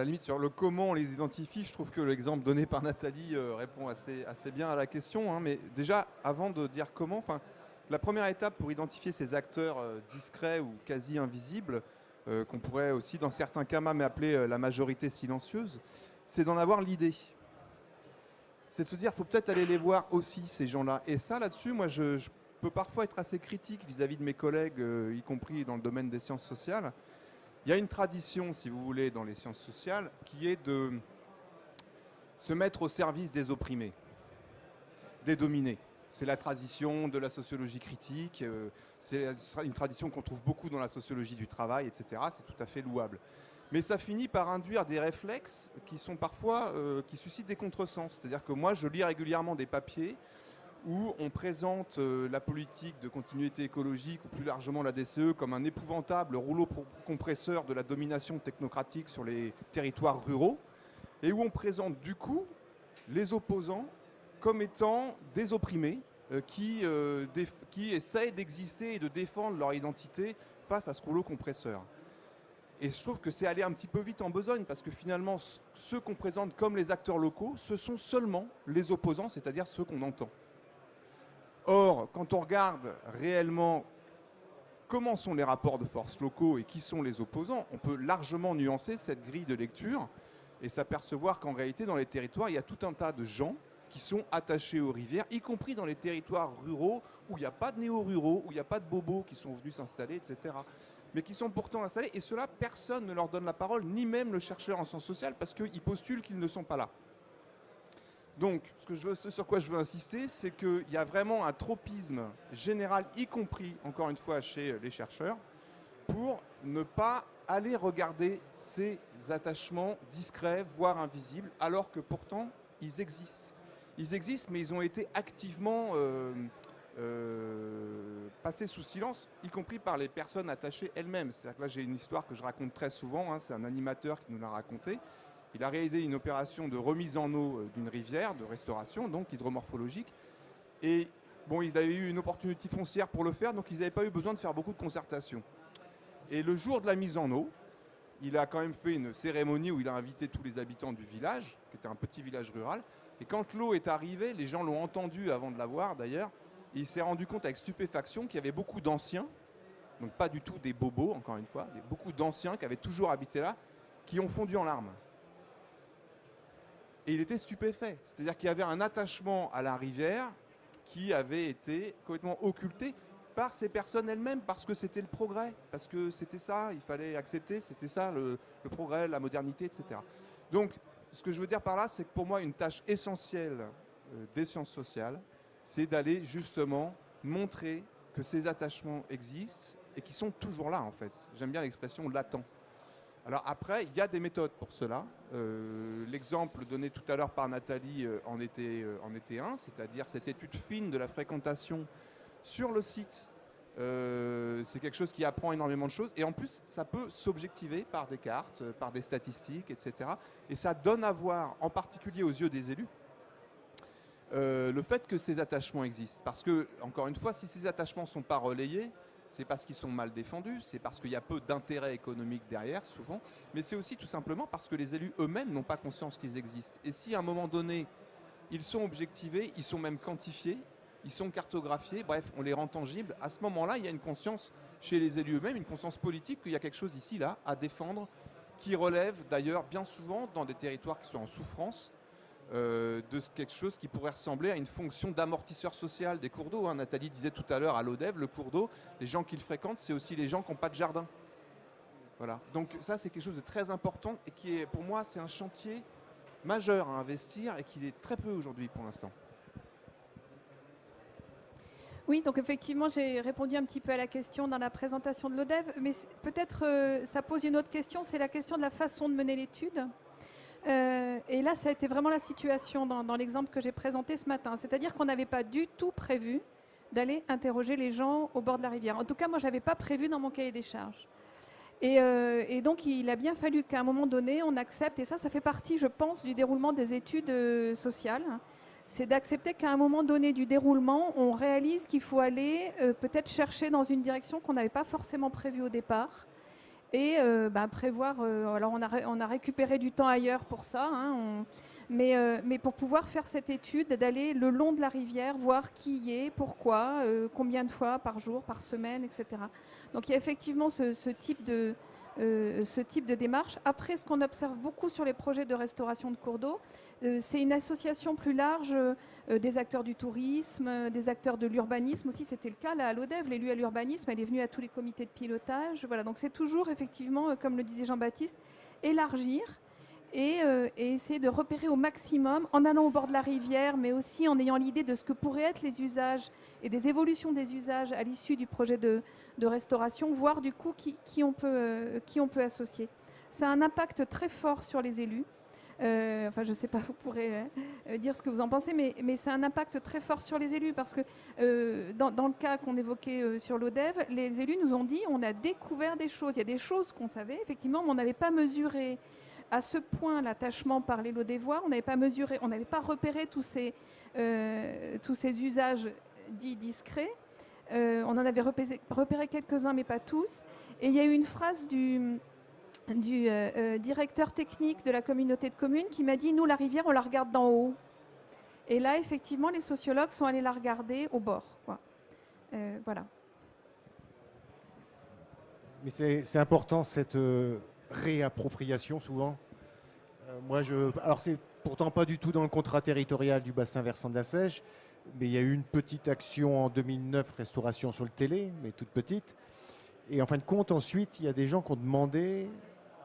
la limite, sur le comment on les identifie, je trouve que l'exemple donné par Nathalie répond assez bien à la question. Hein. Mais déjà, avant de dire comment, la première étape pour identifier ces acteurs discrets ou quasi invisibles, qu'on pourrait aussi dans certains cas même appeler la majorité silencieuse, c'est d'en avoir l'idée. C'est de se dire, il faut peut-être aller les voir aussi, ces gens-là. Et ça, là-dessus, moi, je peux parfois être assez critique vis-à-vis de mes collègues, y compris dans le domaine des sciences sociales. Il y a une tradition, si vous voulez, dans les sciences sociales, qui est de se mettre au service des opprimés, des dominés. C'est la tradition de la sociologie critique, c'est une tradition qu'on trouve beaucoup dans la sociologie du travail, etc. C'est tout à fait louable. Mais ça finit par induire des réflexes qui sont parfois, qui suscitent des contresens. C'est-à-dire que moi, je lis régulièrement des papiers où on présente la politique de continuité écologique, ou plus largement la DCE, comme un épouvantable rouleau compresseur de la domination technocratique sur les territoires ruraux, et où on présente du coup les opposants comme étant des opprimés qui essayent d'exister et de défendre leur identité face à ce rouleau compresseur. Et je trouve que c'est aller un petit peu vite en besogne, parce que finalement, ceux qu'on présente comme les acteurs locaux, ce sont seulement les opposants, c'est-à-dire ceux qu'on entend. Or, quand on regarde réellement comment sont les rapports de force locaux et qui sont les opposants, on peut largement nuancer cette grille de lecture et s'apercevoir qu'en réalité, dans les territoires, il y a tout un tas de gens qui sont attachés aux rivières, y compris dans les territoires ruraux où il n'y a pas de néo-ruraux, où il n'y a pas de bobos qui sont venus s'installer, etc. Mais qui sont pourtant installés, et cela, personne ne leur donne la parole, ni même le chercheur en sciences sociales, parce qu'ils postulent qu'ils ne sont pas là. Donc, ce sur quoi je veux insister, c'est qu'il y a vraiment un tropisme général, y compris, encore une fois, chez les chercheurs, pour ne pas aller regarder ces attachements discrets, voire invisibles, alors que pourtant, ils existent. Ils existent, mais ils ont été activement passés sous silence, y compris par les personnes attachées elles-mêmes. C'est-à-dire que là, j'ai une histoire que je raconte très souvent, hein, c'est un animateur qui nous l'a raconté. Il a réalisé une opération de remise en eau d'une rivière, de restauration, donc hydromorphologique. Et bon, ils avaient eu une opportunité foncière pour le faire, donc ils n'avaient pas eu besoin de faire beaucoup de concertation. Et le jour de la mise en eau, il a quand même fait une cérémonie où il a invité tous les habitants du village, qui était un petit village rural. Et quand l'eau est arrivée, les gens l'ont entendu avant de la voir d'ailleurs, et il s'est rendu compte avec stupéfaction qu'il y avait beaucoup d'anciens, donc pas du tout des bobos, encore une fois, beaucoup d'anciens qui avaient toujours habité là, qui ont fondu en larmes. Et il était stupéfait. C'est-à-dire qu'il y avait un attachement à la rivière qui avait été complètement occulté par ces personnes elles-mêmes, parce que c'était le progrès, parce que c'était ça, il fallait accepter, c'était ça le progrès, la modernité, etc. Donc, ce que je veux dire par là, c'est que pour moi, une tâche essentielle des sciences sociales, c'est d'aller justement montrer que ces attachements existent et qui sont toujours là, en fait. J'aime bien l'expression latent. Alors après, il y a des méthodes pour cela. L'exemple donné tout à l'heure par Nathalie en était un, c'est-à-dire cette étude fine de la fréquentation sur le site. C'est quelque chose qui apprend énormément de choses. Et en plus, ça peut s'objectiver par des cartes, par des statistiques, etc. Et ça donne à voir, en particulier aux yeux des élus, le fait que ces attachements existent. Parce que, encore une fois, si ces attachements ne sont pas relayés, c'est parce qu'ils sont mal défendus, c'est parce qu'il y a peu d'intérêt économique derrière, souvent, mais c'est aussi tout simplement parce que les élus eux-mêmes n'ont pas conscience qu'ils existent. Et si à un moment donné, ils sont objectivés, ils sont même quantifiés, ils sont cartographiés, bref, on les rend tangibles, à ce moment-là, il y a une conscience chez les élus eux-mêmes, une conscience politique qu'il y a quelque chose ici, là, à défendre, qui relève d'ailleurs bien souvent dans des territoires qui sont en souffrance, de quelque chose qui pourrait ressembler à une fonction d'amortisseur social des cours d'eau. Hein. Nathalie disait tout à l'heure à l'ODEV, le cours d'eau, les gens qui le fréquentent, c'est aussi les gens qui n'ont pas de jardin. Voilà. Donc ça, c'est quelque chose de très important et qui est, pour moi, c'est un chantier majeur à investir et qui est très peu aujourd'hui pour l'instant. Oui, donc effectivement, j'ai répondu un petit peu à la question dans la présentation de l'ODEV, mais peut-être ça pose une autre question, c'est la question de la façon de mener l'étude. Et là, ça a été vraiment la situation dans l'exemple que j'ai présenté ce matin. C'est-à-dire qu'on n'avait pas du tout prévu d'aller interroger les gens au bord de la rivière. En tout cas, moi, je n'avais pas prévu dans mon cahier des charges. Et donc, il a bien fallu qu'à un moment donné, on accepte, et ça fait partie, je pense, du déroulement des études sociales, c'est d'accepter qu'à un moment donné du déroulement, on réalise qu'il faut aller peut-être chercher dans une direction qu'on n'avait pas forcément prévue au départ, et prévoir. Alors on a récupéré du temps ailleurs pour ça, hein, mais pour pouvoir faire cette étude, d'aller le long de la rivière, voir qui y est, pourquoi, combien de fois par jour, par semaine, etc. Donc il y a effectivement ce type de démarche. Après, ce qu'on observe beaucoup sur les projets de restauration de cours d'eau, c'est une association plus large des acteurs du tourisme, des acteurs de l'urbanisme aussi. C'était le cas là, à l'ODEV. L'élu à l'urbanisme, elle est venue à tous les comités de pilotage. Voilà, donc c'est toujours effectivement, comme le disait Jean-Baptiste, élargir et essayer de repérer au maximum en allant au bord de la rivière, mais aussi en ayant l'idée de ce que pourraient être les usages et des évolutions des usages à l'issue du projet de restauration, voir du coup qui on peut associer. Ça a un impact très fort sur les élus. Je ne sais pas, vous pourrez dire ce que vous en pensez, mais c'est un impact très fort sur les élus parce que dans le cas qu'on évoquait sur l'ODEV, les élus nous ont dit on a découvert des choses. Il y a des choses qu'on savait, effectivement, mais on n'avait pas mesuré à ce point l'attachement par les Lodévois. On n'avait pas mesuré, on n'avait pas repéré tous ces usages dits discrets. On en avait repéré quelques-uns, mais pas tous. Et il y a eu une phrase du directeur technique de la communauté de communes qui m'a dit « Nous, la rivière, on la regarde d'en haut ». Et là, effectivement, les sociologues sont allés la regarder au bord, quoi. Voilà. Mais c'est important, cette réappropriation, souvent. Alors, c'est pourtant pas du tout dans le contrat territorial du bassin versant de la Seiche, mais il y a eu une petite action en 2009, restauration sur le Télé, mais toute petite. Et en fin de compte, ensuite, il y a des gens qui ont demandé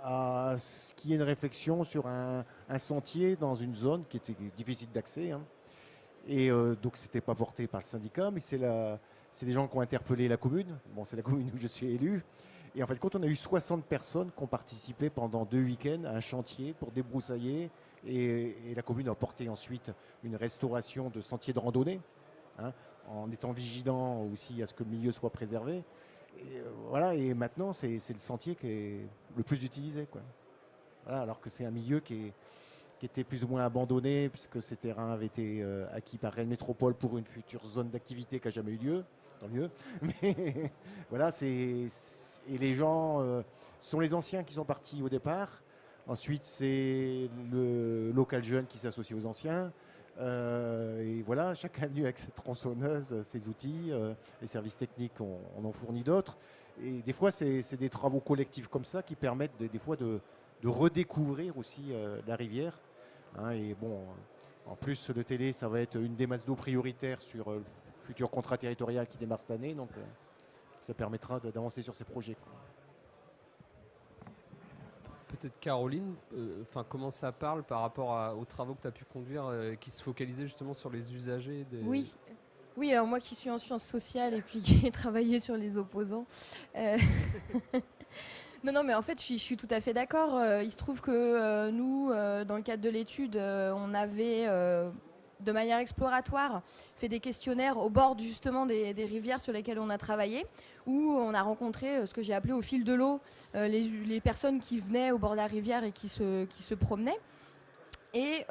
à ce qu'il y ait une réflexion sur un sentier dans une zone qui était difficile d'accès. Hein. Et donc, ce n'était pas porté par le syndicat, mais c'est des gens qui ont interpellé la commune. Bon, c'est la commune où je suis élu. Et en fin de compte, on a eu 60 personnes qui ont participé pendant 2 week-ends à un chantier pour débroussailler. Et la commune a porté ensuite une restauration de sentiers de randonnée, hein, en étant vigilant aussi à ce que le milieu soit préservé. Et, voilà, et maintenant, c'est le sentier qui est le plus utilisé, quoi. Voilà, alors que c'est un milieu qui était plus ou moins abandonné, puisque ces terrains avaient été acquis par Rennes Métropole pour une future zone d'activité qui n'a jamais eu lieu, tant mieux. Mais voilà, et les gens sont les anciens qui sont partis au départ. Ensuite, c'est le local jeune qui s'associe aux anciens. Et voilà, chacun est venu avec sa tronçonneuse, ses outils. Les services techniques, on en fournit d'autres. Et des fois, c'est des travaux collectifs comme ça qui permettent des fois de redécouvrir aussi la rivière. Hein, et bon, en plus, le Télé, ça va être une des masses d'eau prioritaires sur le futur contrat territorial qui démarre cette année. Donc, ça permettra d'avancer sur ces projets, quoi. Peut-être Caroline, comment ça parle par rapport aux travaux que tu as pu conduire qui se focalisaient justement sur les usagers Oui, alors moi qui suis en sciences sociales et puis qui ai travaillé sur les opposants. Non, mais en fait, je suis tout à fait d'accord. Il se trouve que nous, dans le cadre de l'étude, on avait, de manière exploratoire, fait des questionnaires au bord justement des rivières sur lesquelles on a travaillé, où on a rencontré ce que j'ai appelé au fil de l'eau les personnes qui venaient au bord de la rivière et qui se promenaient. Et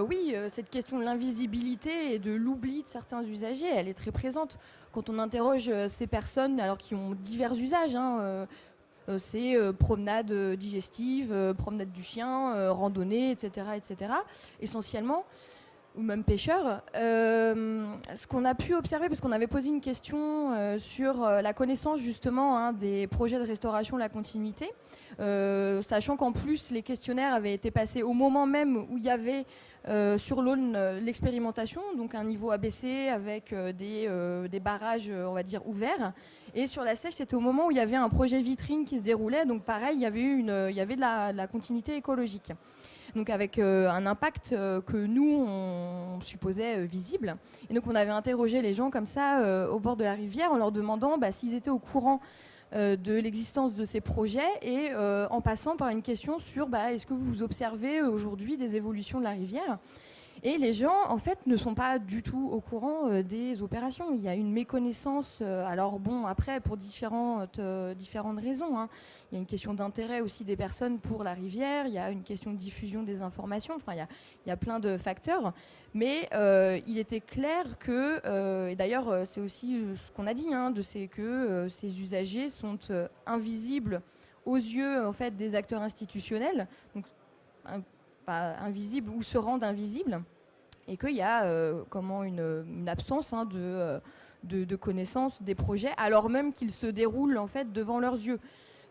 oui, cette question de l'invisibilité et de l'oubli de certains usagers, elle est très présente. Quand on interroge ces personnes, alors qui ont divers usages, hein, c'est promenade digestive, promenade du chien, randonnée, etc., essentiellement, ou même pêcheurs. Ce qu'on a pu observer, parce qu'on avait posé une question sur la connaissance justement, hein, des projets de restauration de la continuité, sachant qu'en plus les questionnaires avaient été passés au moment même où il y avait sur l'Aulne l'expérimentation, donc un niveau abaissé avec des barrages, on va dire, ouverts. Et sur la Seiche, c'était au moment où il y avait un projet vitrine qui se déroulait, donc pareil, il y avait de la continuité écologique. Donc avec un impact que nous, on supposait visible. Et donc on avait interrogé les gens comme ça au bord de la rivière en leur demandant s'ils étaient au courant de l'existence de ces projets et en passant par une question sur est-ce que vous observez aujourd'hui des évolutions de la rivière ? Et les gens, en fait, ne sont pas du tout au courant des opérations. Il y a une méconnaissance, alors bon, après, pour différentes raisons, hein. Il y a une question d'intérêt aussi des personnes pour la rivière, il y a une question de diffusion des informations, enfin, il y a plein de facteurs. Mais il était clair que, et d'ailleurs, c'est aussi ce qu'on a dit, hein, c'est que ces usagers sont invisibles aux yeux en fait des acteurs institutionnels, donc invisibles ou se rendent invisibles, et qu'il y a une absence de connaissance des projets, alors même qu'ils se déroulent en fait devant leurs yeux.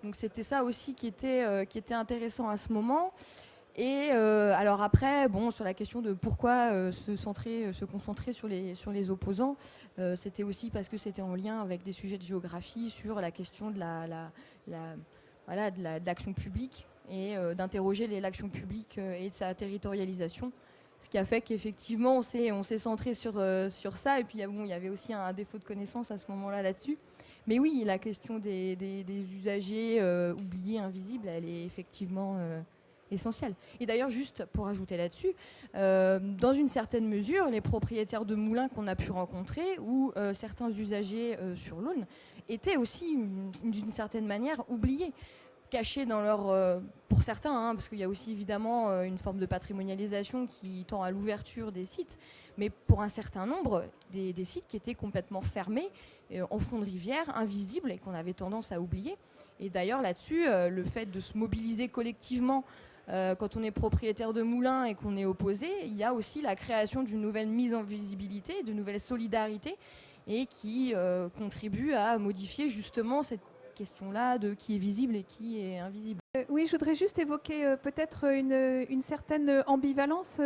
Donc c'était ça aussi qui était intéressant à ce moment. Et alors après, sur la question de pourquoi se concentrer sur les opposants, c'était aussi parce que c'était en lien avec des sujets de géographie sur la question de de l'action publique et d'interroger l'action publique et de sa territorialisation. Ce qui a fait qu'effectivement, on s'est centré sur ça. Et puis, il y avait aussi un défaut de connaissance à ce moment-là là-dessus. Mais oui, la question des usagers oubliés, invisibles, elle est effectivement essentielle. Et d'ailleurs, juste pour ajouter là-dessus, dans une certaine mesure, les propriétaires de moulins qu'on a pu rencontrer ou certains usagers sur l'Aulne étaient aussi, d'une certaine manière, oubliés, cachés dans leur... pour certains, parce qu'il y a aussi évidemment une forme de patrimonialisation qui tend à l'ouverture des sites, mais pour un certain nombre, des sites qui étaient complètement fermés, en fond de rivière, invisibles, et qu'on avait tendance à oublier. Et d'ailleurs, là-dessus, le fait de se mobiliser collectivement quand on est propriétaire de moulins et qu'on est opposé, il y a aussi la création d'une nouvelle mise en visibilité, de nouvelles solidarités, et qui contribue à modifier justement cette question-là de qui est visible et qui est invisible. Oui, je voudrais juste évoquer peut-être une certaine ambivalence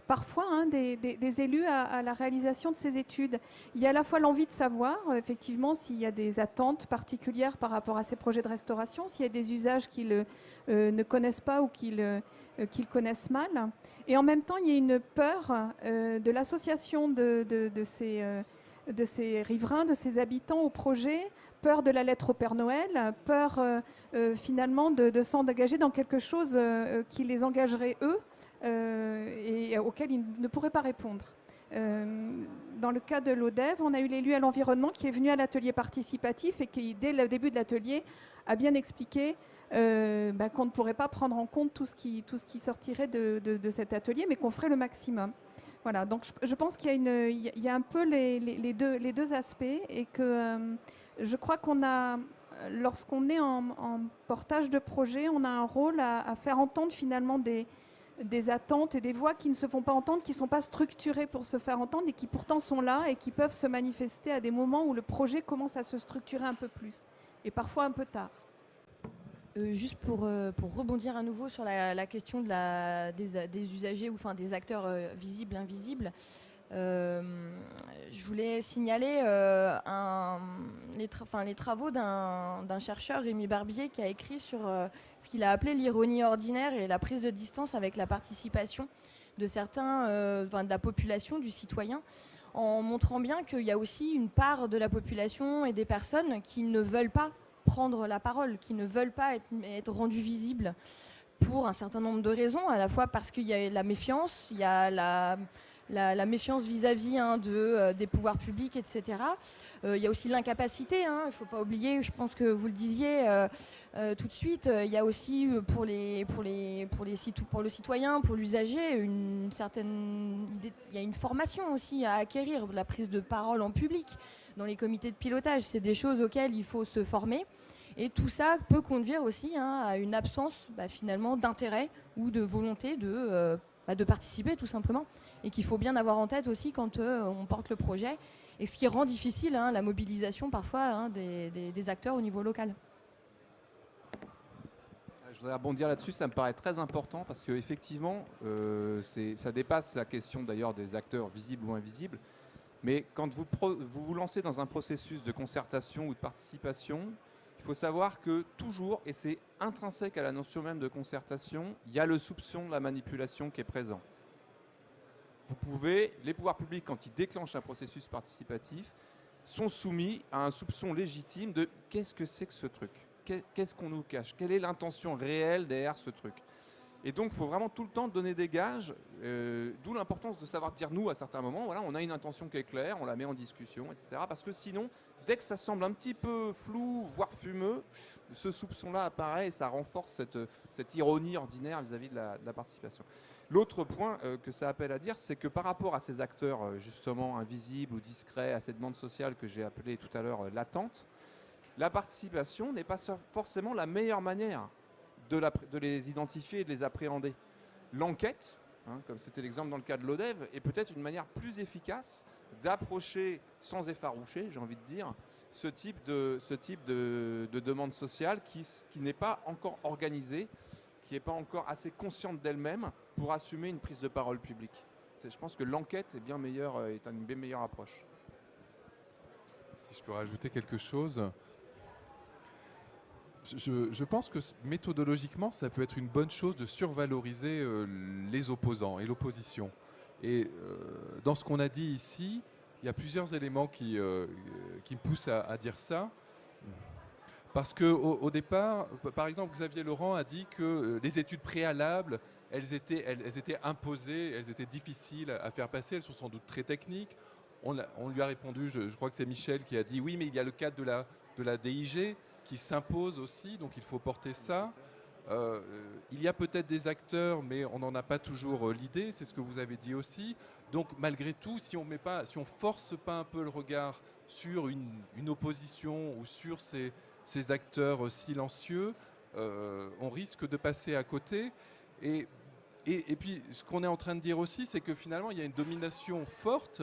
parfois des élus à la réalisation de ces études. Il y a à la fois l'envie de savoir, effectivement, s'il y a des attentes particulières par rapport à ces projets de restauration, s'il y a des usages qu'ils ne connaissent pas ou qu'ils connaissent mal. Et en même temps, il y a une peur de l'association de ces riverains, de ces habitants au projet, peur de la lettre au Père Noël, peur finalement de s'engager dans quelque chose qui les engagerait eux et auquel ils ne pourraient pas répondre. Dans le cas de l'ODEV, on a eu l'élu à l'environnement qui est venu à l'atelier participatif et qui, dès le début de l'atelier, a bien expliqué qu'on ne pourrait pas prendre en compte tout ce qui sortirait de cet atelier, mais qu'on ferait le maximum. Voilà, donc je pense qu'il y a un peu les deux aspects et que je crois lorsqu'on est en portage de projet, on a un rôle à faire entendre finalement des attentes et des voix qui ne se font pas entendre, qui ne sont pas structurées pour se faire entendre et qui pourtant sont là et qui peuvent se manifester à des moments où le projet commence à se structurer un peu plus et parfois un peu tard. Juste pour rebondir à nouveau sur la question des usagers ou des acteurs visibles, invisibles, je voulais signaler les travaux d'un chercheur, Rémi Barbier, qui a écrit sur ce qu'il a appelé l'ironie ordinaire et la prise de distance avec la participation de certains, de la population, du citoyen, en montrant bien qu'il y a aussi une part de la population et des personnes qui ne veulent pas prendre la parole, qui ne veulent pas être rendus visibles pour un certain nombre de raisons, à la fois parce qu'il y a la méfiance, il y a la méfiance vis-à-vis des pouvoirs publics, etc. Il y a aussi l'incapacité, il ne faut pas oublier, je pense que vous le disiez tout de suite, il y a aussi pour le citoyen, pour l'usager, une certaine idée, il y a une formation aussi à acquérir, la prise de parole en public, dans les comités de pilotage. C'est des choses auxquelles il faut se former. Et tout ça peut conduire aussi à une absence finalement d'intérêt ou de volonté de participer tout simplement. Et qu'il faut bien avoir en tête aussi quand on porte le projet. Et ce qui rend difficile la mobilisation parfois des acteurs au niveau local. Je voudrais rebondir là-dessus, ça me paraît très important parce qu'effectivement, ça dépasse la question d'ailleurs des acteurs visibles ou invisibles. Mais quand vous vous lancez dans un processus de concertation ou de participation, il faut savoir que toujours, et c'est intrinsèque à la notion même de concertation, il y a le soupçon de la manipulation qui est présent. Les pouvoirs publics, quand ils déclenchent un processus participatif, sont soumis à un soupçon légitime de qu'est-ce que c'est que ce truc ? Qu'est-ce qu'on nous cache ? Quelle est l'intention réelle derrière ce truc ? Et donc, il faut vraiment tout le temps donner des gages, d'où l'importance de savoir dire nous à certains moments, voilà, on a une intention qui est claire, on la met en discussion, etc. Parce que sinon, dès que ça semble un petit peu flou, voire fumeux, ce soupçon-là apparaît et ça renforce cette ironie ordinaire vis-à-vis de la participation. L'autre point que ça appelle à dire, c'est que par rapport à ces acteurs justement invisibles ou discrets, à ces demandes sociales que j'ai appelées tout à l'heure latentes, la participation n'est pas forcément la meilleure manière de les identifier et de les appréhender. L'enquête, comme c'était l'exemple dans le cas de l'ODEV, est peut-être une manière plus efficace d'approcher, sans effaroucher, j'ai envie de dire, ce type de demande sociale qui n'est pas encore organisée, qui n'est pas encore assez consciente d'elle-même pour assumer une prise de parole publique. Je pense que l'enquête est bien meilleure, est une bien meilleure approche. Si je peux rajouter quelque chose, je pense que méthodologiquement, ça peut être une bonne chose de survaloriser les opposants et l'opposition. Et dans ce qu'on a dit ici, il y a plusieurs éléments qui me poussent à dire ça. Parce qu'au départ, par exemple, Xavier Laurent a dit que les études préalables, elles étaient imposées, elles étaient difficiles à faire passer, elles sont sans doute très techniques. On lui a répondu, je crois que c'est Michel qui a dit oui, mais il y a le cadre de la DIG qui s'impose aussi, donc il faut porter ça. Il y a peut-être des acteurs, mais on n'en a pas toujours l'idée, c'est ce que vous avez dit aussi. Donc malgré tout, si on force pas un peu le regard sur une opposition ou sur ces acteurs silencieux, on risque de passer à côté. Et puis ce qu'on est en train de dire aussi, c'est que finalement il y a une domination forte.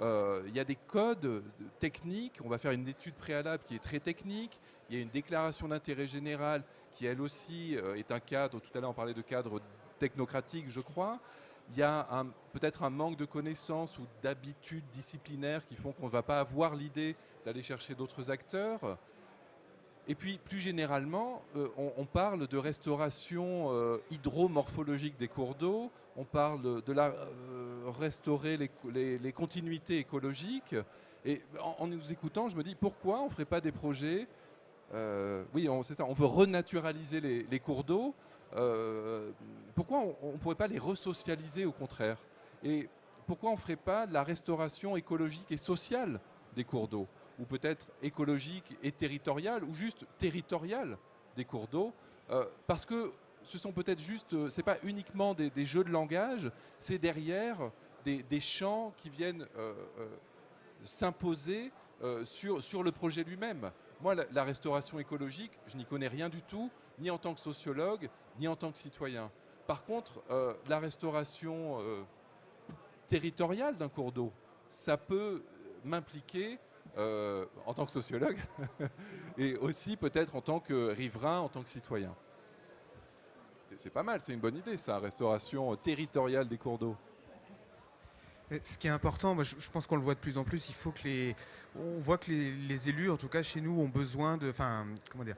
Il y a des codes techniques, on va faire une étude préalable qui est très technique, il y a une déclaration d'intérêt général qui elle aussi est un cadre, tout à l'heure on parlait de cadre technocratique je crois, il y a peut-être un manque de connaissances ou d'habitudes disciplinaires qui font qu'on ne va pas avoir l'idée d'aller chercher d'autres acteurs. Et puis plus généralement, on parle de restauration hydromorphologique des cours d'eau, on parle de restaurer les continuités écologiques. Et en nous écoutant, je me dis pourquoi on ne ferait pas des projets oui, c'est ça, on veut renaturaliser les cours d'eau. Pourquoi on ne pourrait pas les resocialiser au contraire? Et pourquoi on ne ferait pas de la restauration écologique et sociale des cours d'eau? Ou peut-être écologique et territoriale, ou juste territoriale des cours d'eau, parce que ce sont peut-être juste, c'est pas uniquement des jeux de langage, c'est derrière des champs qui viennent s'imposer sur le projet lui-même. Moi, la restauration écologique, je n'y connais rien du tout, ni en tant que sociologue, ni en tant que citoyen. Par contre, la restauration territoriale d'un cours d'eau, ça peut m'impliquer en tant que sociologue et aussi peut-être en tant que riverain, en tant que citoyen. C'est pas mal, c'est une bonne idée ça, restauration territoriale des cours d'eau. Ce qui est important, moi, je pense qu'on le voit de plus en plus, il faut que on voit que les élus, en tout cas chez nous, ont besoin de, comment dire,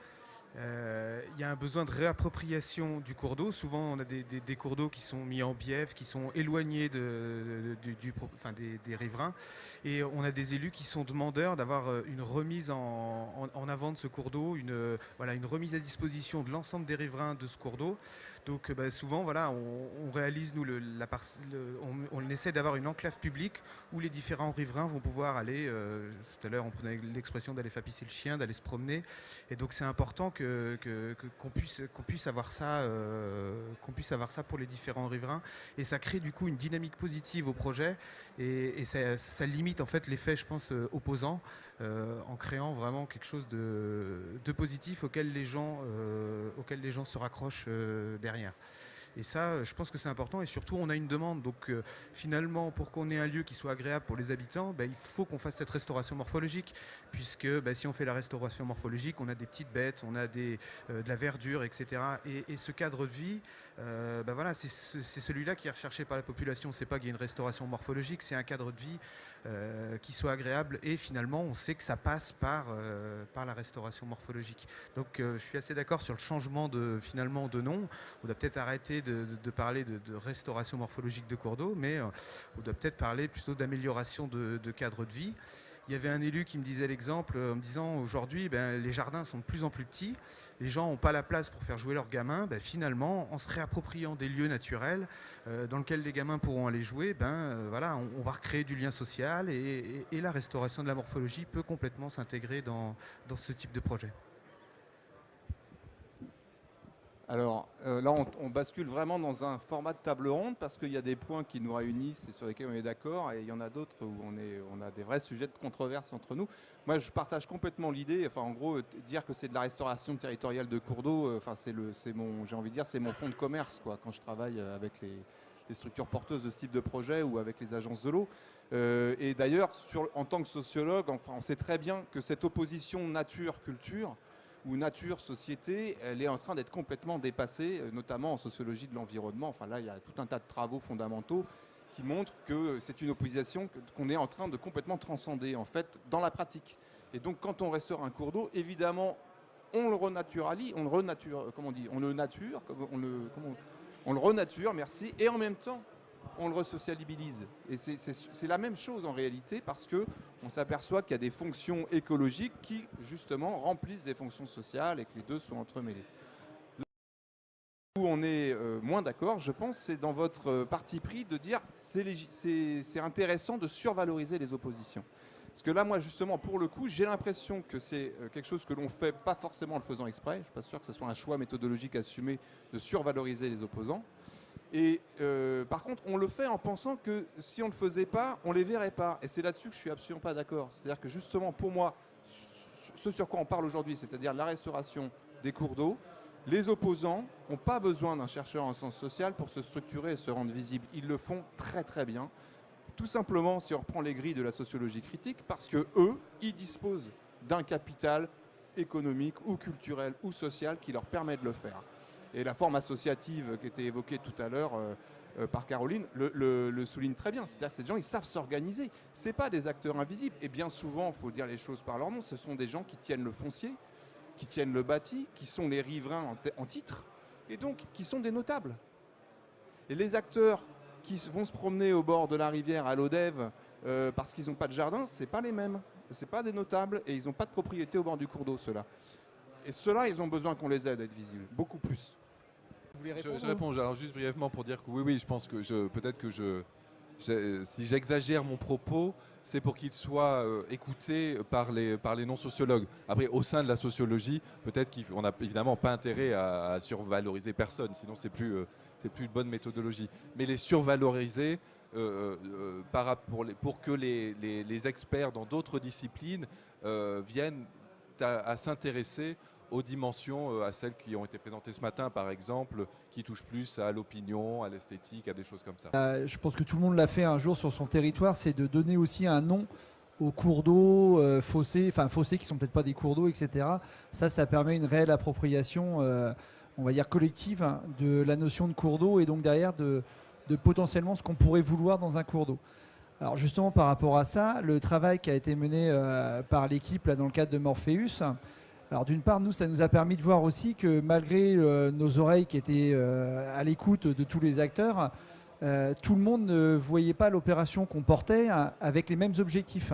il y a un besoin de réappropriation du cours d'eau. Souvent, on a des cours d'eau qui sont mis en bief, qui sont éloignés des riverains. Et on a des élus qui sont demandeurs d'avoir une remise en avant de ce cours d'eau, une remise à disposition de l'ensemble des riverains de ce cours d'eau. Donc souvent, voilà, on réalise, nous, on essaie d'avoir une enclave publique où les différents riverains vont pouvoir aller, tout à l'heure on prenait l'expression d'aller faire pisser le chien, d'aller se promener. Et donc c'est important qu'on puisse avoir ça pour les différents riverains. Et ça crée du coup une dynamique positive au projet et ça limite en fait l'effet, je pense, opposant, en créant vraiment quelque chose de positif auquel les gens se raccrochent derrière. Et ça, je pense que c'est important et surtout on a une demande. Donc finalement, pour qu'on ait un lieu qui soit agréable pour les habitants, il faut qu'on fasse cette restauration morphologique, puisque si on fait la restauration morphologique, on a des petites bêtes, on a de la verdure, etc. Et ce cadre de vie, voilà, c'est celui-là qui est recherché par la population. C'est pas qu'il y ait une restauration morphologique, c'est un cadre de vie qui soit agréable et finalement on sait que ça passe par la restauration morphologique. Donc je suis assez d'accord sur le changement de nom. On doit peut-être arrêter de parler de restauration morphologique de cours d'eau, mais on doit peut-être parler plutôt d'amélioration de cadre de vie. Il y avait un élu qui me disait l'exemple en me disant aujourd'hui les jardins sont de plus en plus petits, les gens n'ont pas la place pour faire jouer leurs gamins, finalement en se réappropriant des lieux naturels dans lesquels les gamins pourront aller jouer, voilà, on va recréer du lien social et la restauration de la morphologie peut complètement s'intégrer dans ce type de projet. Alors là, on bascule vraiment dans un format de table ronde parce qu'il y a des points qui nous réunissent et sur lesquels on est d'accord, et il y en a d'autres où on a des vrais sujets de controverse entre nous. Moi, je partage complètement l'idée. Enfin, en gros, dire que c'est de la restauration territoriale de cours d'eau, enfin, j'ai envie de dire, c'est mon fonds de commerce, quoi, quand je travaille avec les structures porteuses de ce type de projet ou avec les agences de l'eau. Et d'ailleurs, en tant que sociologue, enfin, on sait très bien que cette opposition nature-culture ou nature-société, elle est en train d'être complètement dépassée, notamment en sociologie de l'environnement. Enfin là, il y a tout un tas de travaux fondamentaux qui montrent que c'est une opposition qu'on est en train de complètement transcender, en fait, dans la pratique. Et donc, quand on restaure un cours d'eau, évidemment, on le renaturalise, on le renature, merci, et en même temps, on le resociabilise. Et c'est la même chose en réalité, parce qu'on s'aperçoit qu'il y a des fonctions écologiques qui, justement, remplissent des fonctions sociales et que les deux sont entremêlés. Là où on est moins d'accord, je pense, c'est dans votre parti pris de dire c'est intéressant de survaloriser les oppositions. Parce que là, moi, justement, pour le coup, j'ai l'impression que c'est quelque chose que l'on fait pas forcément en le faisant exprès. Je ne suis pas sûr que ce soit un choix méthodologique assumé de survaloriser les opposants. Et par contre, on le fait en pensant que si on ne le faisait pas, on ne les verrait pas. Et c'est là-dessus que je suis absolument pas d'accord. C'est-à-dire que justement, pour moi, ce sur quoi on parle aujourd'hui, c'est-à-dire la restauration des cours d'eau, les opposants n'ont pas besoin d'un chercheur en sciences sociales pour se structurer et se rendre visibles. Ils le font très très bien. Tout simplement, si on reprend les grilles de la sociologie critique, parce que eux, ils disposent d'un capital économique ou culturel ou social qui leur permet de le faire. Et la forme associative qui était évoquée tout à l'heure par Caroline le souligne très bien. C'est-à-dire que ces gens, ils savent s'organiser. Ce n'est pas des acteurs invisibles. Et bien souvent, il faut dire les choses par leur nom, ce sont des gens qui tiennent le foncier, qui tiennent le bâti, qui sont les riverains en titre, et donc qui sont des notables. Et les acteurs qui vont se promener au bord de la rivière à l'Odève parce qu'ils n'ont pas de jardin, ce n'est pas les mêmes. Ce n'est pas des notables et ils n'ont pas de propriété au bord du cours d'eau, ceux-là. Et ceux-là, ils ont besoin qu'on les aide à être visibles, beaucoup plus. Vous voulez répondre, je réponds alors juste brièvement pour dire que oui, je pense que peut-être que si j'exagère mon propos, c'est pour qu'il soit écouté par les non-sociologues. Après, au sein de la sociologie, peut-être qu'on n'a évidemment pas intérêt à survaloriser personne, sinon c'est plus une bonne méthodologie. Mais les survaloriser pour que les experts dans d'autres disciplines viennent à s'intéresser aux dimensions, à celles qui ont été présentées ce matin, par exemple, qui touchent plus à l'opinion, à l'esthétique, à des choses comme ça. Je pense que tout le monde l'a fait un jour sur son territoire, c'est de donner aussi un nom aux cours d'eau, fossés qui sont peut-être pas des cours d'eau, etc. Ça permet une réelle appropriation, on va dire collective, hein, de la notion de cours d'eau et donc derrière de potentiellement ce qu'on pourrait vouloir dans un cours d'eau. Alors justement par rapport à ça, le travail qui a été mené par l'équipe là, dans le cadre de Morpheus, alors d'une part, nous, ça nous a permis de voir aussi que malgré nos oreilles qui étaient à l'écoute de tous les acteurs, tout le monde ne voyait pas l'opération qu'on portait avec les mêmes objectifs.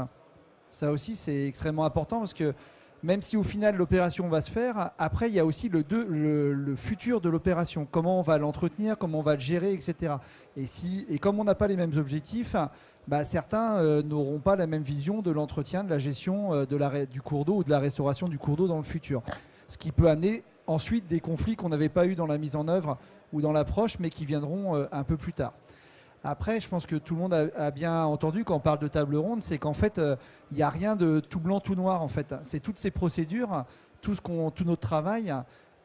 Ça aussi, c'est extrêmement important parce que même si au final l'opération va se faire, après il y a aussi le futur de l'opération, comment on va l'entretenir, comment on va le gérer, etc. Et comme on n'a pas les mêmes objectifs, certains n'auront pas la même vision de l'entretien, de la gestion du cours d'eau ou de la restauration du cours d'eau dans le futur. Ce qui peut amener ensuite des conflits qu'on n'avait pas eu dans la mise en œuvre ou dans l'approche, mais qui viendront un peu plus tard. Après, je pense que tout le monde a bien entendu quand on parle de table ronde, c'est qu'en fait, il n'y a rien de tout blanc, tout noir. En fait, c'est toutes ces procédures, tout notre travail.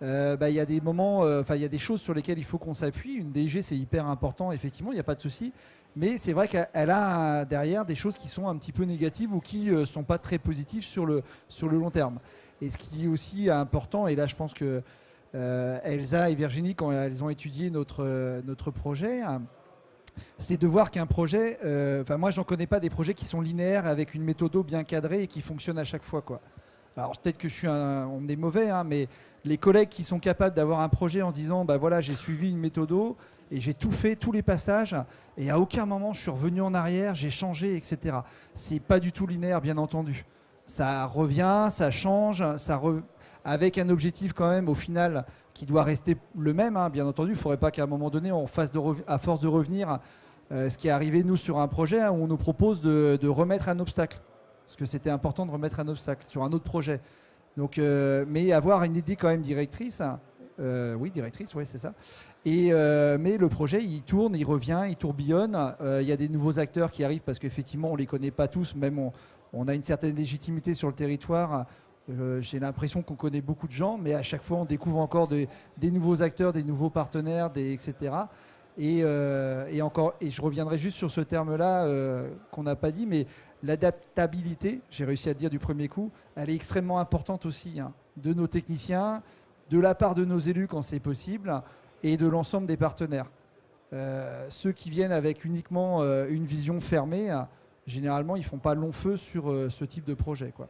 Il y a des moments, il y a des choses sur lesquelles il faut qu'on s'appuie. Une DG, c'est hyper important, effectivement, il n'y a pas de souci. Mais c'est vrai qu'elle a derrière des choses qui sont un petit peu négatives ou qui ne sont pas très positives sur le long terme. Et ce qui est aussi important, et là, je pense que Elsa et Virginie, quand elles ont étudié notre projet, c'est de voir qu'un projet, moi j'en connais pas des projets qui sont linéaires avec une méthode bien cadrée et qui fonctionnent à chaque fois, quoi. Alors peut-être que on est mauvais, hein, mais les collègues qui sont capables d'avoir un projet en se disant voilà, j'ai suivi une méthode et j'ai tout fait, tous les passages, et à aucun moment je suis revenu en arrière, j'ai changé, etc. C'est pas du tout linéaire, bien entendu. Ça revient, ça change, avec un objectif quand même au final qui doit rester le même, hein, bien entendu. Il ne faudrait pas qu'à un moment donné, on fasse à force de revenir, ce qui est arrivé nous sur un projet où on nous propose de remettre un obstacle. Parce que c'était important de remettre un obstacle sur un autre projet. Donc, mais avoir une idée quand même directrice Oui, directrice, oui, c'est ça. Mais le projet, il tourne, il revient, il tourbillonne. Il y a des nouveaux acteurs qui arrivent parce qu'effectivement, on ne les connaît pas tous, même on a une certaine légitimité sur le territoire. J'ai l'impression qu'on connaît beaucoup de gens, mais à chaque fois, on découvre encore des nouveaux acteurs, des nouveaux partenaires, etc. Et je reviendrai juste sur ce terme-là qu'on n'a pas dit, mais l'adaptabilité, j'ai réussi à le dire du premier coup, elle est extrêmement importante aussi, hein, de nos techniciens, de la part de nos élus quand c'est possible, et de l'ensemble des partenaires. Ceux qui viennent avec uniquement une vision fermée, généralement, ils ne font pas long feu sur ce type de projet, quoi.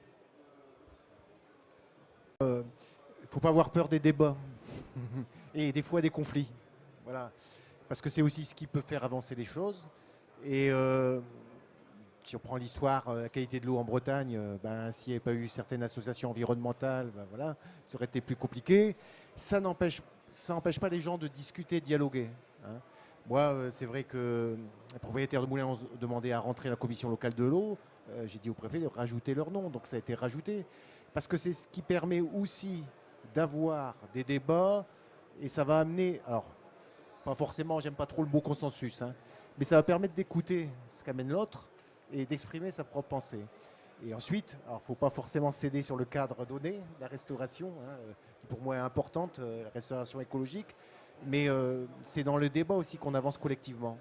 Il ne faut pas avoir peur des débats et des fois des conflits. Voilà. Parce que c'est aussi ce qui peut faire avancer les choses. Et si on prend l'histoire, la qualité de l'eau en Bretagne, s'il n'y avait pas eu certaines associations environnementales, voilà, ça aurait été plus compliqué. Ça n'empêche pas les gens de discuter, de dialoguer, hein. Moi, c'est vrai que les propriétaires de moulins ont demandé à rentrer la commission locale de l'eau. J'ai dit au préfet de rajouter leur nom, donc ça a été rajouté. Parce que c'est ce qui permet aussi d'avoir des débats et ça va amener, alors pas forcément, j'aime pas trop le mot consensus, hein, mais ça va permettre d'écouter ce qu'amène l'autre et d'exprimer sa propre pensée. Et ensuite, alors il ne faut pas forcément céder sur le cadre donné, la restauration, hein, qui pour moi est importante, la restauration écologique, mais c'est dans le débat aussi qu'on avance collectivement.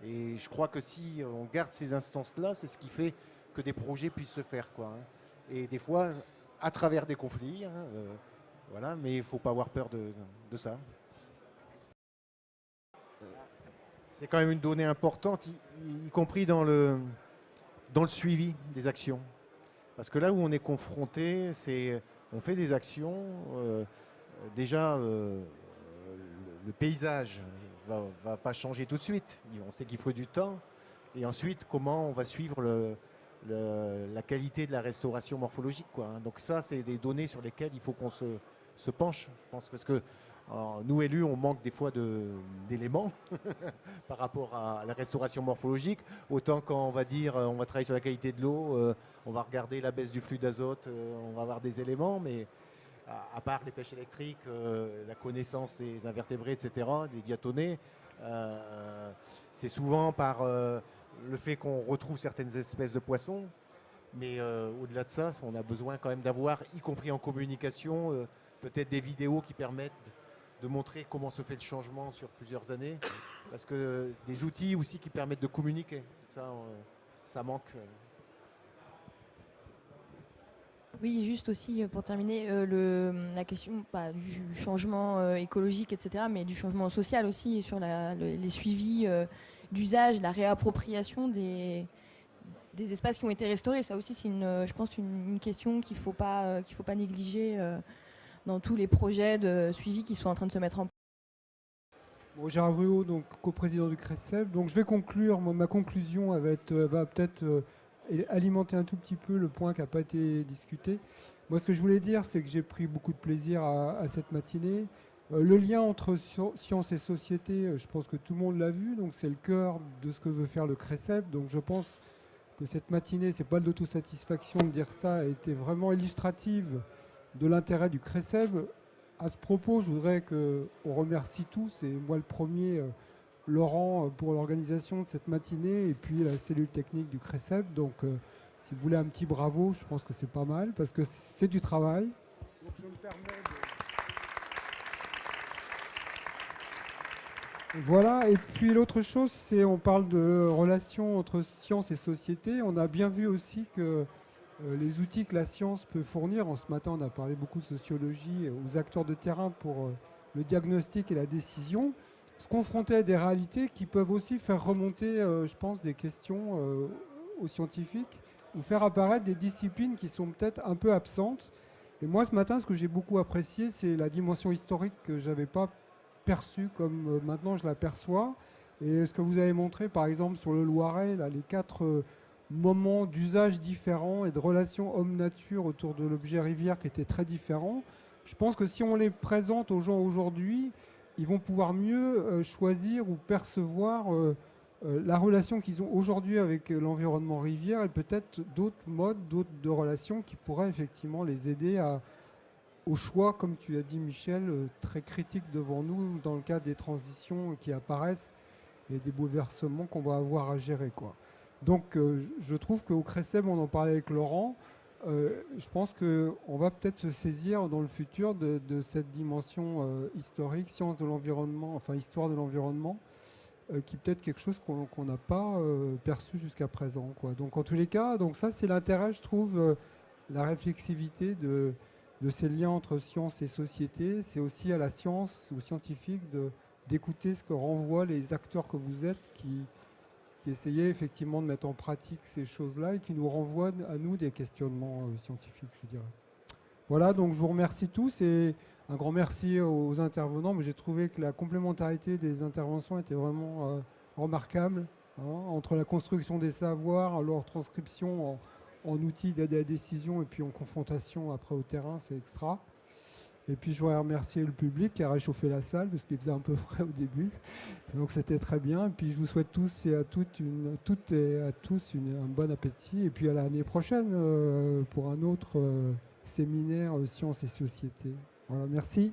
Et je crois que si on garde ces instances-là, c'est ce qui fait que des projets puissent se faire, quoi, hein. Et des fois, à travers des conflits, hein, voilà, mais il ne faut pas avoir peur de ça. C'est quand même une donnée importante, y compris dans le suivi des actions. Parce que là où on est confronté, on fait des actions, déjà le paysage va pas changer tout de suite, on sait qu'il faut du temps, et ensuite comment on va suivre la qualité de la restauration morphologique, quoi, hein. Donc ça, c'est des données sur lesquelles il faut qu'on se penche, je pense, parce que nous, élus, on manque des fois d'éléments par rapport à la restauration morphologique. Autant quand on va dire on va travailler sur la qualité de l'eau, on va regarder la baisse du flux d'azote, on va avoir des éléments, mais à part les pêches électriques, la connaissance des invertébrés, etc., des diatonnées, c'est souvent par le fait qu'on retrouve certaines espèces de poissons. Mais au-delà de ça, on a besoin quand même d'avoir, y compris en communication, peut-être des vidéos qui permettent de montrer comment se fait le changement sur plusieurs années. Parce que des outils aussi qui permettent de communiquer, ça manque. Oui, juste aussi pour terminer, la question du changement écologique, etc., mais du changement social aussi sur les suivis d'usage, la réappropriation des espaces qui ont été restaurés. Ça aussi, c'est je pense une question qu'il faut pas négliger dans tous les projets de suivi qui sont en train de se mettre en place. Bon, Gérard Ruot, donc coprésident du CRESEB. Donc je vais conclure. Ma conclusion va peut-être alimenter un tout petit peu le point qui n'a pas été discuté. Moi, ce que je voulais dire, c'est que j'ai pris beaucoup de plaisir à cette matinée. Le lien entre science et société, je pense que tout le monde l'a vu. Donc c'est le cœur de ce que veut faire le CRESEB. Donc je pense que cette matinée, c'est pas de l'autosatisfaction de dire ça, a été vraiment illustrative de l'intérêt du CRESEB. À ce propos, je voudrais qu'on remercie tous, et moi le premier, Laurent, pour l'organisation de cette matinée, et puis la cellule technique du CRESEB. Donc, si vous voulez un petit bravo, je pense que c'est pas mal, parce que c'est du travail. Donc, je me permets de... Voilà, et puis l'autre chose, c'est on parle de relations entre science et société. On a bien vu aussi que les outils que la science peut fournir, ce matin on a parlé beaucoup de sociologie aux acteurs de terrain pour le diagnostic et la décision, se confronter à des réalités qui peuvent aussi faire remonter, je pense, des questions aux scientifiques ou faire apparaître des disciplines qui sont peut-être un peu absentes. Et moi ce matin, ce que j'ai beaucoup apprécié, c'est la dimension historique que je n'avais pas perçue comme maintenant je l'aperçois. Et ce que vous avez montré par exemple sur le Loiret, là, les 4... moments d'usage différents et de relations homme-nature autour de l'objet rivière qui étaient très différents. Je pense que si on les présente aux gens aujourd'hui, ils vont pouvoir mieux choisir ou percevoir la relation qu'ils ont aujourd'hui avec l'environnement rivière et peut-être d'autres modes, d'autres de relations qui pourraient effectivement les aider aux choix, comme tu as dit Michel, très critiques devant nous dans le cadre des transitions qui apparaissent et des bouleversements qu'on va avoir à gérer, quoi. Donc je trouve qu'au CRECEM, on en parlait avec Laurent, je pense qu'on va peut-être se saisir dans le futur de cette dimension historique, sciences de l'environnement, enfin histoire de l'environnement, qui est peut-être quelque chose qu'on n'a pas perçu jusqu'à présent, quoi. Donc en tous les cas, donc ça c'est l'intérêt, je trouve, la réflexivité de ces liens entre science et société. C'est aussi à la science, aux scientifiques, d'écouter ce que renvoient les acteurs que vous êtes qui essayaient effectivement de mettre en pratique ces choses-là et qui nous renvoient à nous des questionnements scientifiques, je dirais. Voilà, donc je vous remercie tous et un grand merci aux intervenants. Mais j'ai trouvé que la complémentarité des interventions était vraiment remarquable, hein, entre la construction des savoirs, leur transcription en outils d'aide à la décision et puis en confrontation après au terrain, c'est extra. Et puis je voudrais remercier le public qui a réchauffé la salle parce qu'il faisait un peu frais au début. Donc c'était très bien. Et puis je vous souhaite tous et à toutes un bon appétit. Et puis à l'année prochaine pour un autre séminaire Sciences et Société. Voilà, merci.